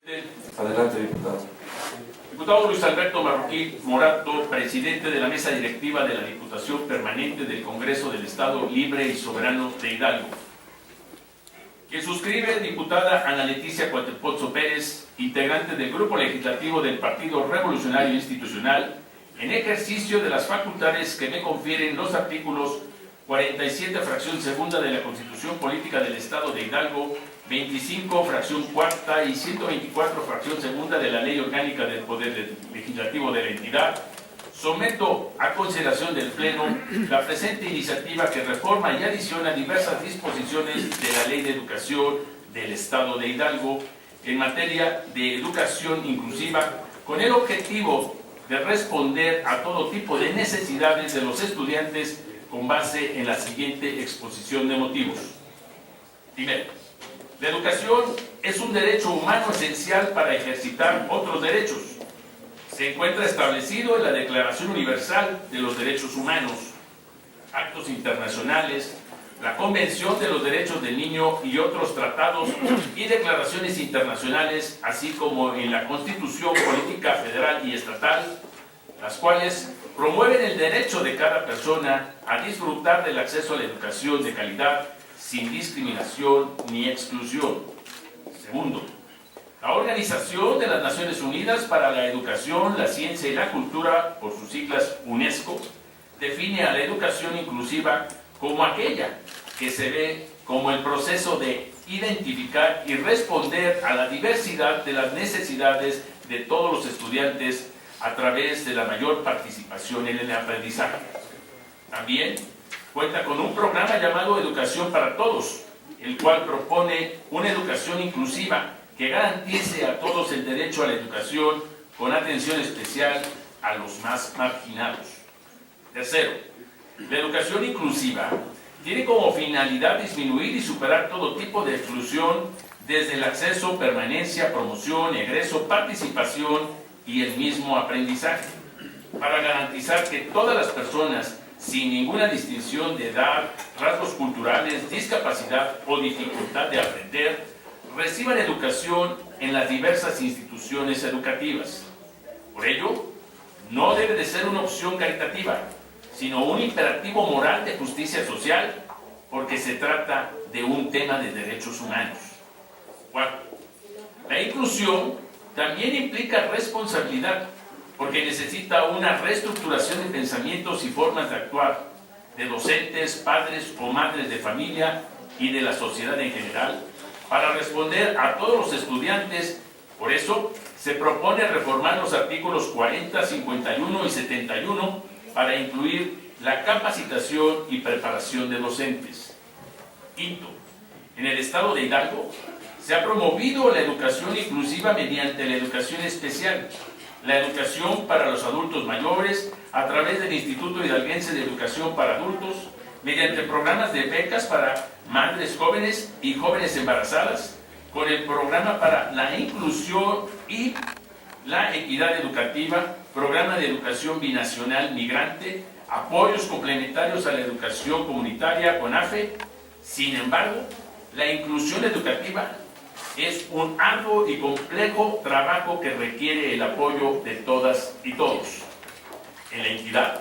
Adelante, diputado. Diputado Luis Alberto Marroquín Morato, presidente de la mesa directiva de la Diputación Permanente del Congreso del Estado Libre y Soberano de Hidalgo. Que suscribe diputada Ana Leticia Coatepozzo Pérez, integrante del Grupo Legislativo del Partido Revolucionario Institucional, en ejercicio de las facultades que me confieren los artículos 47, fracción segunda de la Constitución Política del Estado de Hidalgo, 25, fracción cuarta y 124, fracción segunda de la Ley Orgánica del Poder Legislativo de la entidad. Someto a consideración del Pleno la presente iniciativa que reforma y adiciona diversas disposiciones de la Ley de Educación del Estado de Hidalgo en materia de educación inclusiva, con el objetivo de responder a todo tipo de necesidades de los estudiantes con base en la siguiente exposición de motivos. Primero, la educación es un derecho humano esencial para ejercitar otros derechos. Se encuentra establecido en la Declaración Universal de los Derechos Humanos, actos internacionales, la Convención de los Derechos del Niño y otros tratados y declaraciones internacionales, así como en la Constitución Política Federal y Estatal, las cuales promueven el derecho de cada persona a disfrutar del acceso a la educación de calidad sin discriminación ni exclusión. Segundo, la Organización de las Naciones Unidas para la Educación, la Ciencia y la Cultura, por sus siglas UNESCO, define a la educación inclusiva como aquella que se ve como el proceso de identificar y responder a la diversidad de las necesidades de todos los estudiantes a través de la mayor participación en el aprendizaje. También cuenta con un programa llamado Educación para Todos, el cual propone una educación inclusiva que garantice a todos el derecho a la educación con atención especial a los más marginados. Tercero, la educación inclusiva tiene como finalidad disminuir y superar todo tipo de exclusión desde el acceso, permanencia, promoción, egreso, participación y el mismo aprendizaje, para garantizar que todas las personas, sin ninguna distinción de edad, rasgos culturales, discapacidad o dificultad de aprender, reciban educación en las diversas instituciones educativas. Por ello, no debe de ser una opción caritativa, sino un imperativo moral de justicia social, porque se trata de un tema de derechos humanos. Cuarto, la inclusión también implica responsabilidad, porque necesita una reestructuración de pensamientos y formas de actuar de docentes, padres o madres de familia y de la sociedad en general, para responder a todos los estudiantes. Por eso se propone reformar los artículos 40, 51 y 71 para incluir la capacitación y preparación de docentes. Quinto, en el estado de Hidalgo se ha promovido la educación inclusiva mediante la educación especial, la educación para los adultos mayores a través del Instituto Hidalguense de Educación para Adultos, mediante programas de becas para madres jóvenes y jóvenes embarazadas, con el programa para la inclusión y la equidad educativa, programa de educación binacional migrante, apoyos complementarios a la educación comunitaria con AFE. Sin embargo, la inclusión educativa es un arduo y complejo trabajo que requiere el apoyo de todas y todos. En la entidad,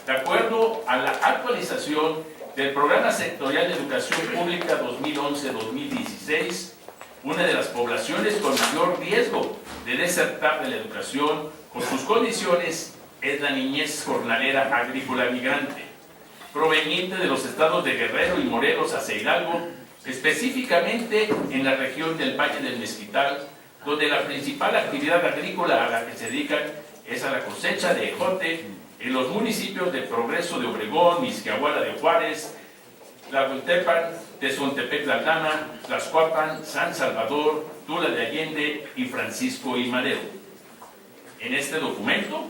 de acuerdo a la actualización del Programa Sectorial de Educación Pública 2011-2016, una de las poblaciones con mayor riesgo de desertar de la educación por sus condiciones es la niñez jornalera agrícola migrante, proveniente de los estados de Guerrero y Morelos hacia Hidalgo, específicamente en la región del Valle del Mezquital, donde la principal actividad agrícola a la que se dedican es a la cosecha de ejote en los municipios de Progreso de Obregón, Mixquiahuala de Juárez, Tlahueltepan, Tezontepec de Aldama, Tlaxcuapan, San Salvador, Tula de Allende y Francisco y Madero. En este documento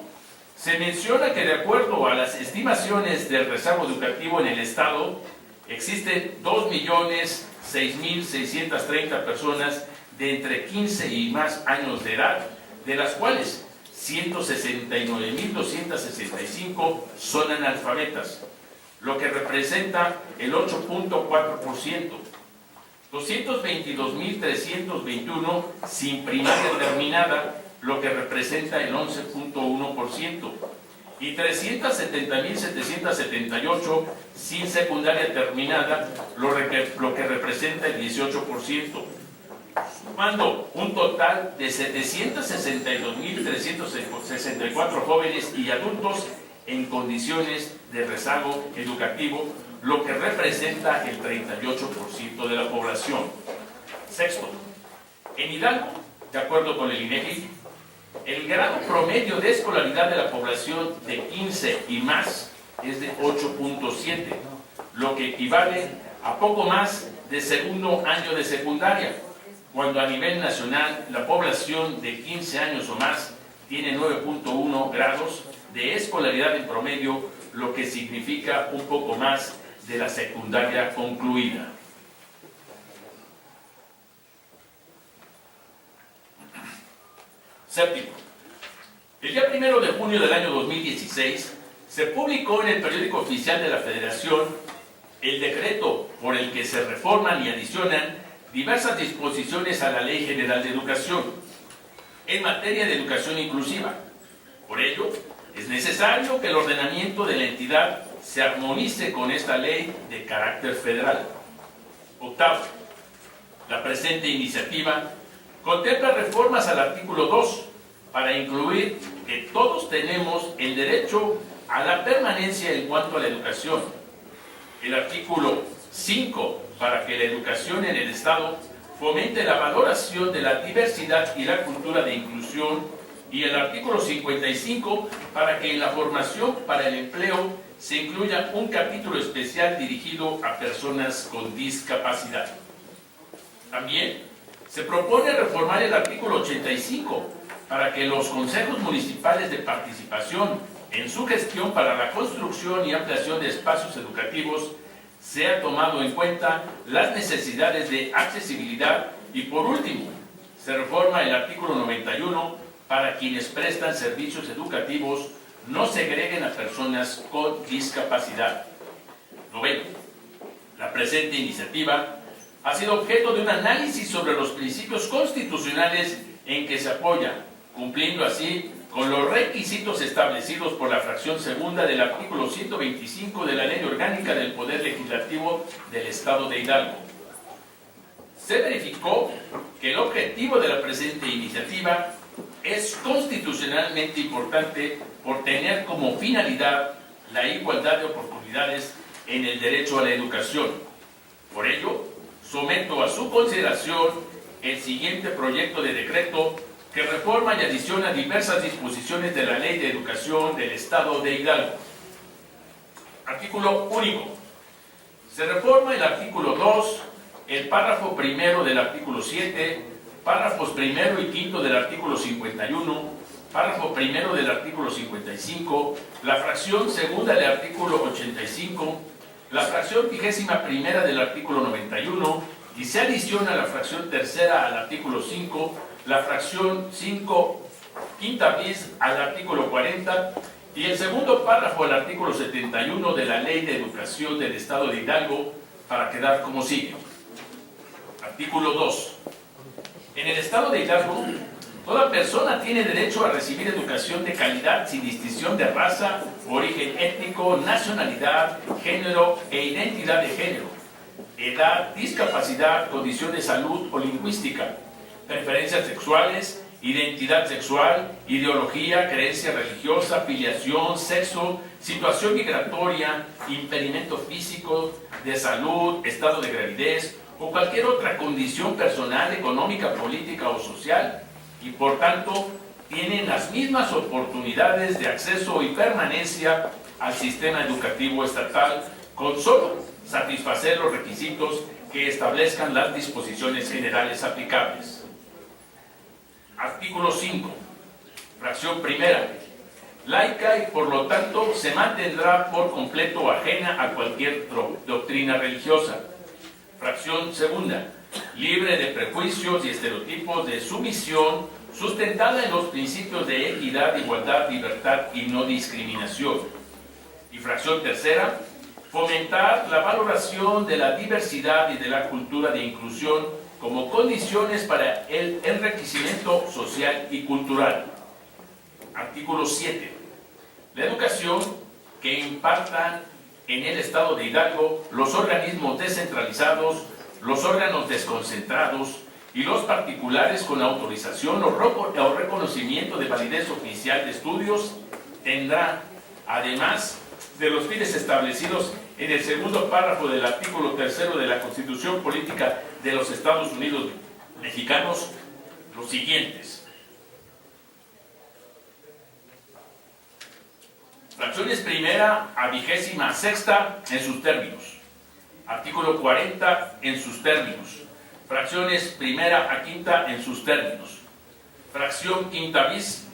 se menciona que de acuerdo a las estimaciones del rezago educativo en el estado, existen 2.006.630 personas de entre 15 y más años de edad, de las cuales 169.265 son analfabetas, lo que representa el 8.4%. 222.321 sin primaria terminada, lo que representa el 11.1%, y 370.778 sin secundaria terminada, lo que representa el 18%, sumando un total de 762.364 jóvenes y adultos en condiciones de rezago educativo, lo que representa el 38% de la población. Sexto, en Hidalgo, de acuerdo con el INEGI, el grado promedio de escolaridad de la población de 15 y más es de 8.7, lo que equivale a poco más de segundo año de secundaria, cuando a nivel nacional la población de 15 años o más tiene 9.1 grados de escolaridad en promedio, lo que significa un poco más de la secundaria concluida. Séptimo, el día 1 de junio del año 2016 se publicó en el periódico oficial de la Federación el decreto por el que se reforman y adicionan diversas disposiciones a la Ley General de Educación en materia de educación inclusiva. Por ello, es necesario que el ordenamiento de la entidad se armonice con esta ley de carácter federal. Octavo, la presente iniciativa contempla reformas al artículo 2 para incluir que todos tenemos el derecho a la permanencia en cuanto a la educación. El artículo 5 para que la educación en el Estado fomente la valoración de la diversidad y la cultura de inclusión, y el artículo 55 para que en la formación para el empleo se incluya un capítulo especial dirigido a personas con discapacidad. También se propone reformar el artículo 85 para que los consejos municipales de participación en su gestión para la construcción y ampliación de espacios educativos sea tomado en cuenta las necesidades de accesibilidad, y por último, se reforma el artículo 91 para quienes prestan servicios educativos no segreguen a personas con discapacidad. Noveno, la presente iniciativa ha sido objeto de un análisis sobre los principios constitucionales en que se apoya, cumpliendo así con los requisitos establecidos por la fracción segunda del artículo 125 de la Ley Orgánica del Poder Legislativo del Estado de Hidalgo. Se verificó que el objetivo de la presente iniciativa es constitucionalmente importante por tener como finalidad la igualdad de oportunidades en el derecho a la educación. Por ello, someto a su consideración el siguiente proyecto de decreto que reforma y adiciona diversas disposiciones de la Ley de Educación del Estado de Hidalgo. Artículo único. Se reforma el artículo 2, el párrafo primero del artículo 7, párrafos primero y quinto del artículo 51, párrafo primero del artículo 55, la fracción segunda del artículo 85, la fracción 21ª del artículo 91, y se adiciona la fracción tercera al artículo 5, la fracción 5 quinta bis al artículo 40 y el segundo párrafo al artículo 71 de la Ley de Educación del Estado de Hidalgo, para quedar como sigue. Artículo 2. En el Estado de Hidalgo, toda persona tiene derecho a recibir educación de calidad sin distinción de raza, origen étnico, nacionalidad, género e identidad de género, edad, discapacidad, condición de salud o lingüística, preferencias sexuales, identidad sexual, ideología, creencia religiosa, filiación, sexo, situación migratoria, impedimento físico, de salud, estado de gravidez o cualquier otra condición personal, económica, política o social, y por tanto tienen las mismas oportunidades de acceso y permanencia al sistema educativo estatal con solo satisfacer los requisitos que establezcan las disposiciones generales aplicables. Artículo 5, fracción primera. Laica y por lo tanto se mantendrá por completo ajena a cualquier doctrina religiosa. Fracción segunda. Libre de prejuicios y estereotipos de sumisión, sustentada en los principios de equidad, igualdad, libertad y no discriminación. Y fracción tercera. Fomentar la valoración de la diversidad y de la cultura de inclusión como condiciones para el enriquecimiento social y cultural. Artículo 7. La educación que impartan en el Estado de Hidalgo los organismos descentralizados, los órganos desconcentrados y los particulares con autorización o reconocimiento de validez oficial de estudios tendrá, además de los fines establecidos en el segundo párrafo del artículo 3 de la Constitución Política de los Estados Unidos Mexicanos, los siguientes. Fracciones primera a 26ª en sus términos. Artículo 40 en sus términos. Fracciones primera a 5ª en sus términos. Fracción 5ª bis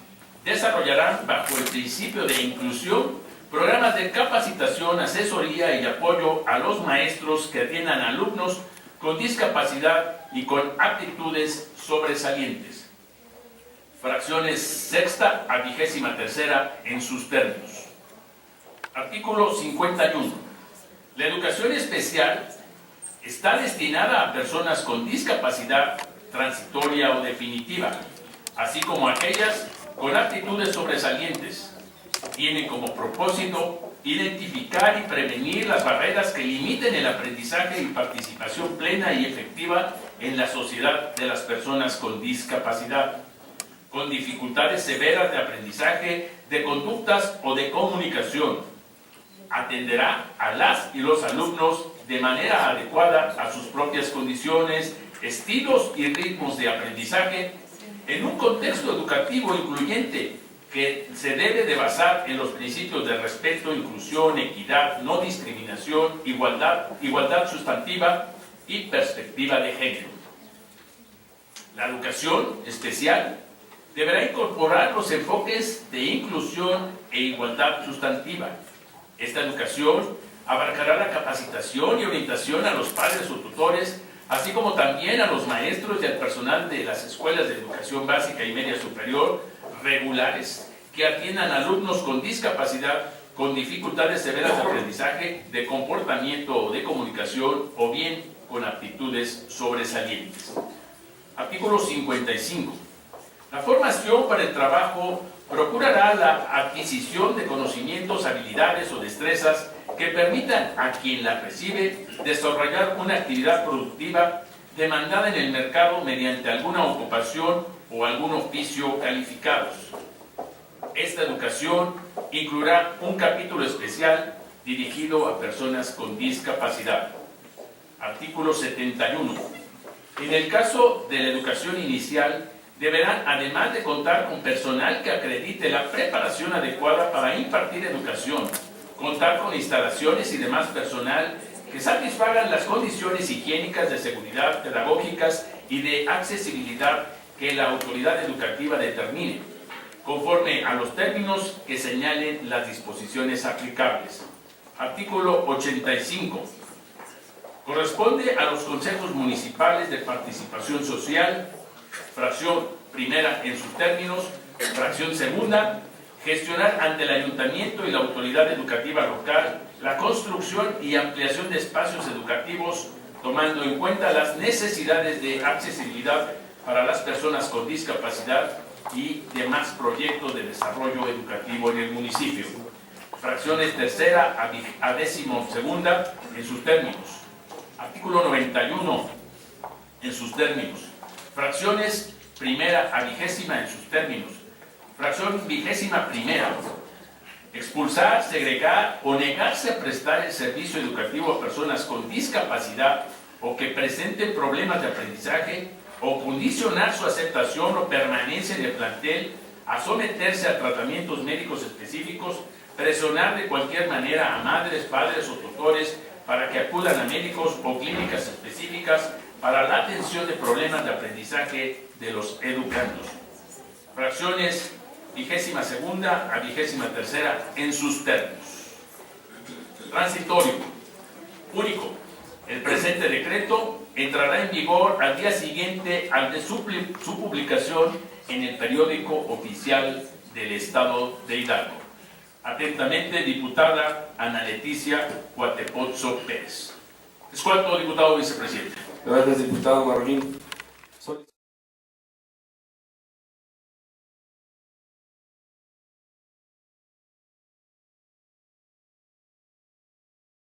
desarrollarán bajo el principio de inclusión programas de capacitación, asesoría y apoyo a los maestros que atiendan a alumnos con discapacidad y con aptitudes sobresalientes. Fracciones 6ª a 23ª en sus términos. Artículo 51. La educación especial está destinada a personas con discapacidad transitoria o definitiva, así como a aquellas con aptitudes sobresalientes. Tiene como propósito identificar y prevenir las barreras que limiten el aprendizaje y participación plena y efectiva en la sociedad de las personas con discapacidad, con dificultades severas de aprendizaje, de conductas o de comunicación. Atenderá a las y los alumnos de manera adecuada a sus propias condiciones, estilos y ritmos de aprendizaje en un contexto educativo incluyente que se debe de basar en los principios de respeto, inclusión, equidad, no discriminación, igualdad sustantiva y perspectiva de género. La educación especial deberá incorporar los enfoques de inclusión e igualdad sustantiva. Esta educación abarcará la capacitación y orientación a los padres o tutores, así como también a los maestros y al personal de las escuelas de educación básica y media superior regulares que atiendan a alumnos con discapacidad, con dificultades severas de aprendizaje, de comportamiento o de comunicación, o bien con aptitudes sobresalientes. Artículo 55. La formación para el trabajo procurará la adquisición de conocimientos, habilidades o destrezas que permitan a quien la recibe desarrollar una actividad productiva demandada en el mercado mediante alguna ocupación o algún oficio calificados. Esta educación incluirá un capítulo especial dirigido a personas con discapacidad. Artículo 71. En el caso de la educación inicial, deberán, además de contar con personal que acredite la preparación adecuada para impartir educación, contar con instalaciones y demás personal que satisfagan las condiciones higiénicas, de seguridad, pedagógicas y de accesibilidad que la autoridad educativa determine, conforme a los términos que señalen las disposiciones aplicables. Artículo 85. Corresponde a los consejos municipales de participación social, fracción primera en sus términos, fracción segunda, gestionar ante el ayuntamiento y la autoridad educativa local la construcción y ampliación de espacios educativos, tomando en cuenta las necesidades de accesibilidad para las personas con discapacidad y demás proyectos de desarrollo educativo en el municipio. Fracciones tercera a 12ª en sus términos. Artículo 91 en sus términos. Fracciones primera a 20ª en sus términos. Fracción 21ª. Expulsar, segregar o negarse a prestar el servicio educativo a personas con discapacidad o que presenten problemas de aprendizaje, o condicionar su aceptación o permanencia en el plantel a someterse a tratamientos médicos específicos, presionar de cualquier manera a madres, padres o tutores para que acudan a médicos o clínicas específicas para la atención de problemas de aprendizaje de los educandos. Fracciones 22ª a 23ª en sus términos. Transitorio. Único. El presente decreto entrará en vigor al día siguiente al de su publicación en el periódico oficial del Estado de Hidalgo. Atentamente, diputada Ana Leticia Cuatepozzo Pérez. Es cuanto, diputado vicepresidente. Gracias, diputado Marroquín.